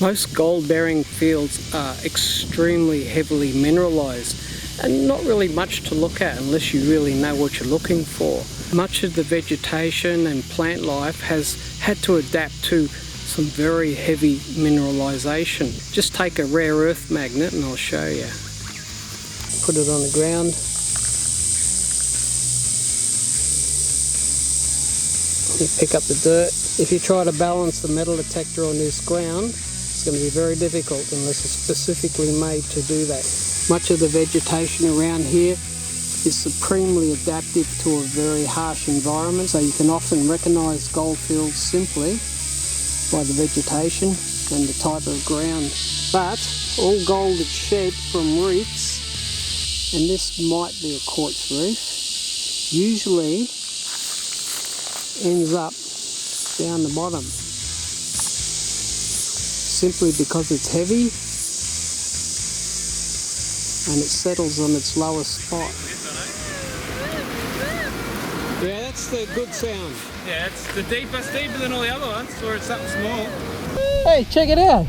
Most gold-bearing fields are extremely heavily mineralised and not really much to look at unless you really know what you're looking for. Much of the vegetation and plant life has had to adapt to some very heavy mineralisation. Just take a rare earth magnet and I'll show you. Put it on the ground. You pick up the dirt. If you try to balance the metal detector on this ground, it's going to be very difficult unless it's specifically made to do that. Much of the vegetation around here is supremely adaptive to a very harsh environment, so you can often recognise goldfields simply by the vegetation and the type of ground. But all gold that's shed from reefs, and this might be a quartz reef, usually ends up down the bottom, simply because it's heavy and it settles on its lowest spot. Yeah, that's the good sound. Yeah, it's the deepest, deeper than all the other ones, or it's something small. Hey, check it out.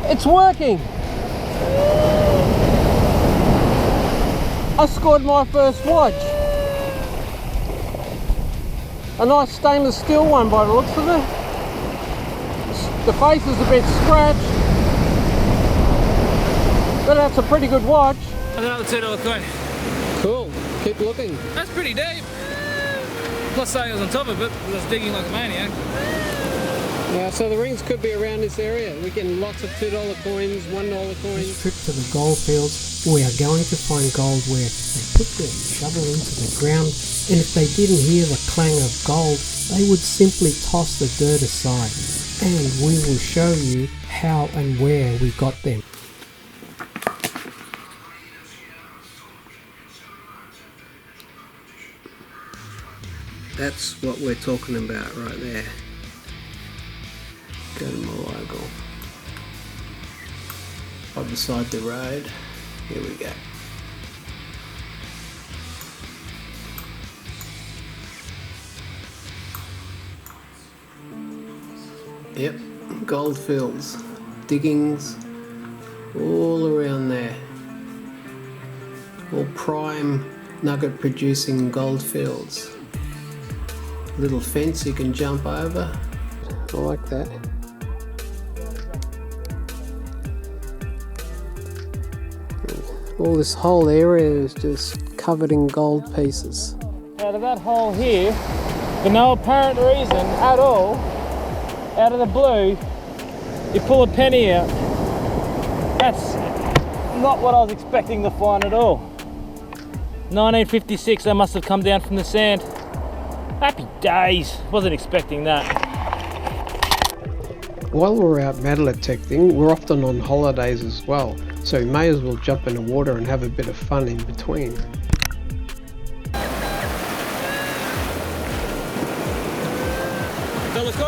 It's working. I scored my first wodge. A nice stainless steel one by the looks of it. The face is a bit scratched, but that's a pretty good watch. Another $2 coin. Cool, keep looking. That's pretty deep. Plus saying I was on top of it, I was digging like a maniac. Yeah, so the rings could be around this area. We're getting lots of $2 coins, $1 coins. This trip to the gold fields, we are going to find gold where they put their shovel into the ground, and if they didn't hear the clang of gold, they would simply toss the dirt aside. And we will show you how and where we got them. That's what we're talking about right there. Go to Malago. Right beside the road. Here we go. Yep, gold fields, diggings, all around there. All prime nugget producing gold fields. Little fence you can jump over. I like that. All this whole area is just covered in gold pieces. Out of that hole here, for no apparent reason at all, out of the blue, you pull a penny out. That's not what I was expecting to find at all. 1956, they must have come down from the sand. Happy days, wasn't expecting that. While we're out metal detecting, we're often on holidays as well, so we may as well jump in the water and have a bit of fun in between.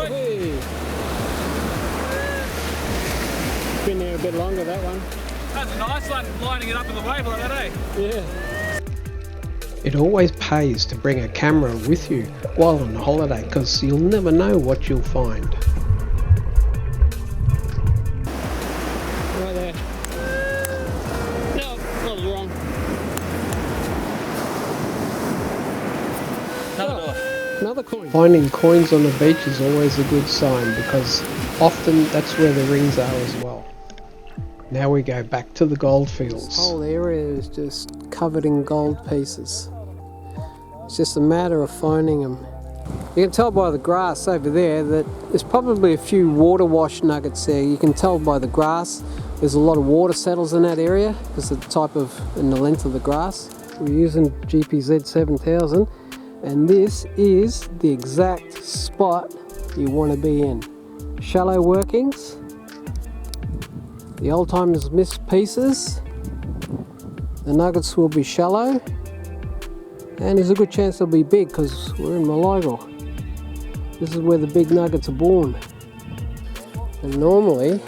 Hey. Been there a bit longer, that one. That's a nice one, lining it up in the wave like that, eh? Yeah. It always pays to bring a camera with you while on holiday, because you'll never know what you'll find. Right there. No, I was wrong. Another coin. Finding coins on the beach is always a good sign, because often that's where the rings are as well. Now we go back to the gold fields. This whole area is just covered in gold pieces. It's just a matter of finding them. You can tell by the grass over there that there's probably a few water wash nuggets there. You can tell by the grass there's a lot of water settles in that area because of the type of and the length of the grass. We're using GPZ 7000, and this is the exact spot you want to be in. Shallow workings. The old timers missed pieces. The nuggets will be shallow, and there's a good chance they'll be big because we're in Malago. This is where the big nuggets are born. And normally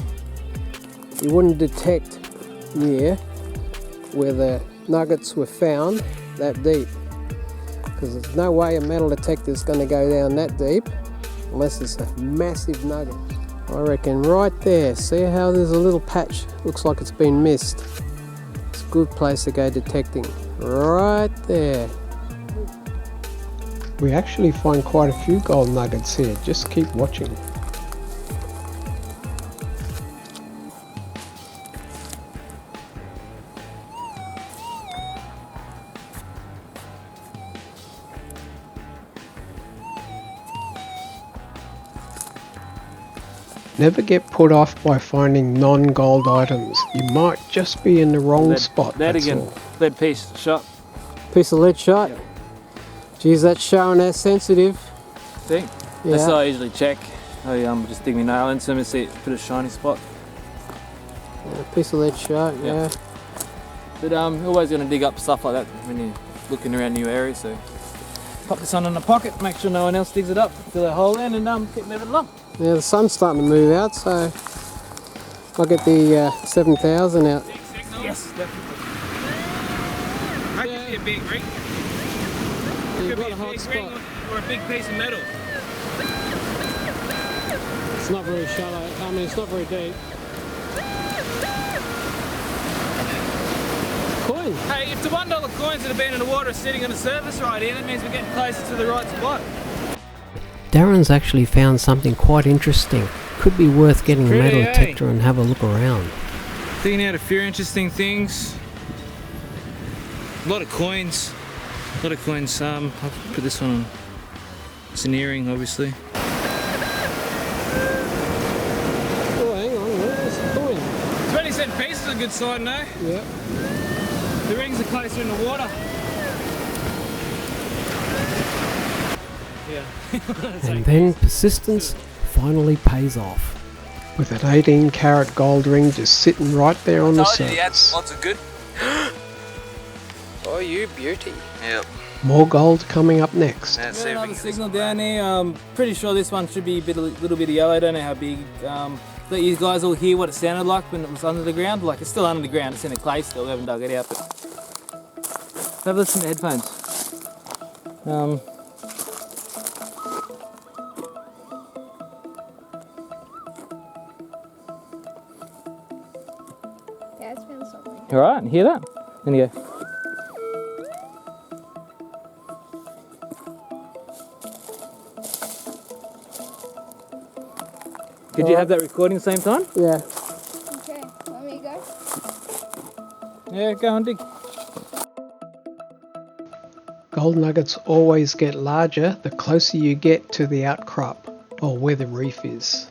you wouldn't detect near where the nuggets were found that deep, because there's no way a metal detector is going to go down that deep unless it's a massive nugget. I reckon right there. See how there's a little patch? Looks like it's been missed. It's a good place to go detecting. Right there. We actually find quite a few gold nuggets here, just keep watching. Never get put off by finding non-gold items. You might just be in the wrong spot. That that's again, all. lead piece shot. Piece of lead shot. Yep. Geez, that's showing how sensitive. Thing. Yeah. That's how I usually check. I just dig my nail into them and see it, put a shiny spot. Yeah, piece of lead shot, yeah. But you're always going to dig up stuff like that when you're looking around new areas. So pop this on in the pocket, make sure no one else digs it up, fill a hole in, and keep moving along. Yeah, the sun's starting to move out, so I'll get the 7000 out. Yes, definitely. That could be a big ring. You've Could be got a a hot big spot. ring or a big piece of metal. It's not very shallow, I mean it's not very deep. Coin. Hey, if the $1 coins that have been in the water are sitting on the surface right here, that means we're getting closer to the right spot. Darren's actually found something quite interesting. Could be worth getting a metal Pretty, detector and have a look around. Digging out a few interesting things. A lot of coins. A lot of coins. I'll put this one on. It's an earring, obviously. Oh, hang on, where's the coin? 20-cent piece is a good sign, no? Yep. The rings are closer in the water. Yeah. And then persistence finally pays off. With an 18 karat gold ring just sitting right there on the surface. Lots of good. Oh, you beauty. Yep. More gold coming up next. Got another signal down there. Pretty sure this one should be a little bit of yellow. I don't know how big. Let you guys all hear what it sounded like when it was under the ground. Like it's still under the ground. It's in a clay still. We haven't dug it out. But have a listen to headphones. Yeah, it smells something. All right, hear that? Then you go. Did you have that recording at the same time? Yeah. Okay, want me to go? Yeah, go on, dig. Gold nuggets always get larger the closer you get to the outcrop or where the reef is.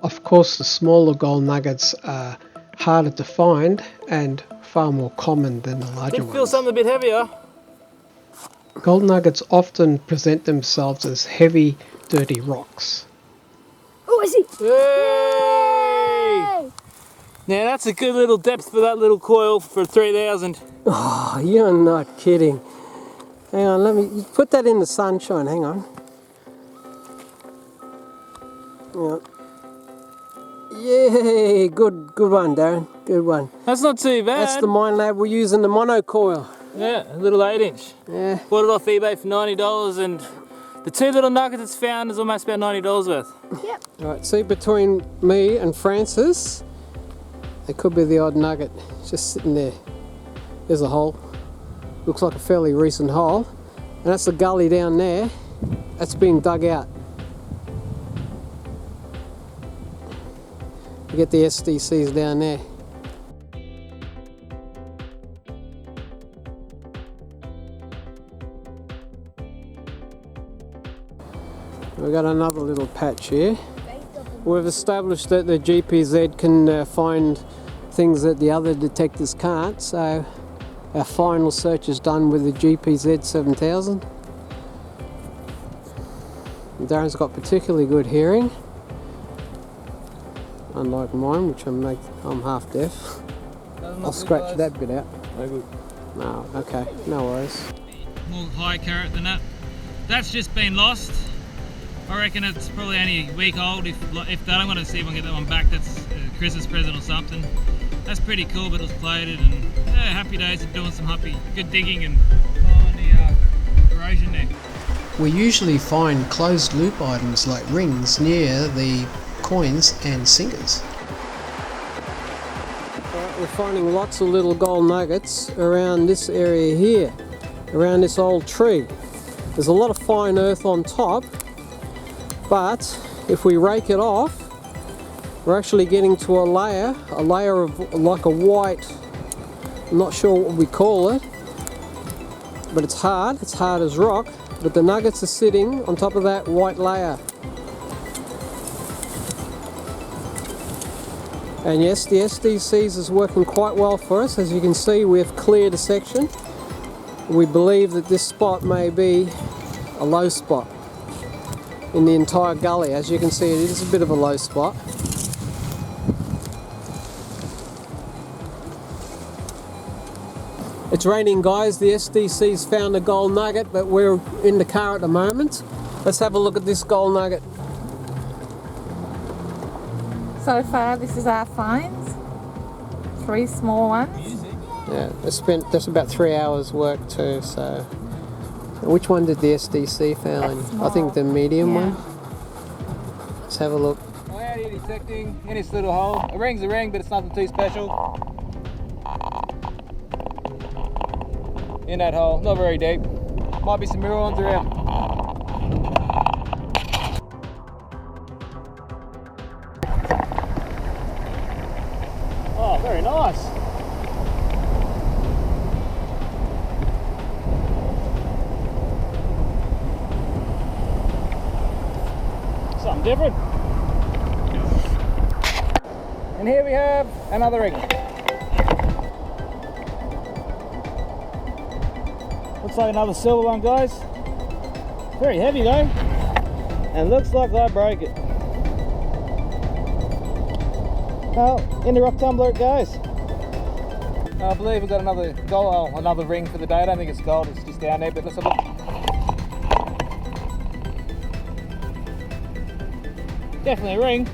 Of course, the smaller gold nuggets are harder to find and far more common than the larger Did feel ones. something a bit heavier. Gold nuggets often present themselves as heavy, dirty rocks. Oh, I see! Hey! Now that's a good little depth for that little coil for 3,000. Oh, you're not kidding. Hang on, let me put that in the sunshine. Hang on. Yay! Good one, Darren. Good one. That's not too bad. That's the Mine Lab we're using, the monocoil. Yeah, a little 8-inch. Yeah. Bought it off eBay for $90 and the two little nuggets it's found is almost about $90 worth. Yep. All right. See, between me and Francis, there could be the odd nugget just sitting there. There's a hole. Looks like a fairly recent hole, and that's the gully down there. That's being dug out. You get the SDCs down there. We've got another little patch here. We've established that the GPZ can find things that the other detectors can't, so our final search is done with the GPZ 7000. Darren's got particularly good hearing, unlike mine, which I'm half deaf. I'll scratch that bit out. No good. No, okay, no worries. More high carat than that. That's just been lost. I reckon it's probably only a week old. If that, I'm going to see if I can get that one back. That's a Christmas present or something. That's pretty cool, but it was plated, and yeah, happy days of doing some good digging and following the erosion there. We usually find closed loop items like rings near the coins and singers. We're finding lots of little gold nuggets around this area here, around this old tree. There's a lot of fine earth on top, but if we rake it off, we're actually getting to a layer of like a white, I'm not sure what we call it, but it's hard as rock, but the nuggets are sitting on top of that white layer. And yes, the SDCs is working quite well for us. As you can see, we've cleared a section. We believe that this spot may be a low spot in the entire gully. As you can see, it is a bit of a low spot. It's raining, guys. The SDC's found a gold nugget, but we're in the car at the moment. Let's have a look at this gold nugget. So far, this is our finds. 3 small ones. Yeah, I spent just about 3 hours work too, so... Which one did the SDC find? I think the medium one. Let's have a look. We're out here detecting in this little hole. A ring's a ring, but it's nothing too special. In that hole, not very deep. Might be some mirror ones around. Oh, very nice. Something different. And here we have another ring. Looks like another silver one, guys. Very heavy though. And looks like I broke it. Well, in the rock tumbler it goes. I believe we've got another gold, another ring for the day. I don't think it's gold, it's just down there, but let's have a look. Definitely a ring.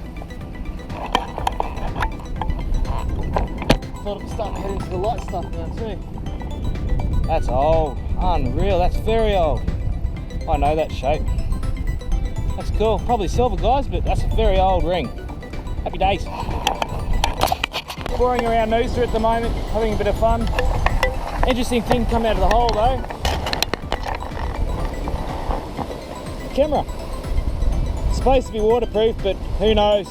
Thought it was starting to head into the light stuff now too. That's old. Unreal, that's very old. I know that shape. That's cool. Probably silver, guys, but that's a very old ring. Happy days. Boring around Noosa at the moment, having a bit of fun. Interesting thing come out of the hole though. Camera. It's supposed to be waterproof, but who knows?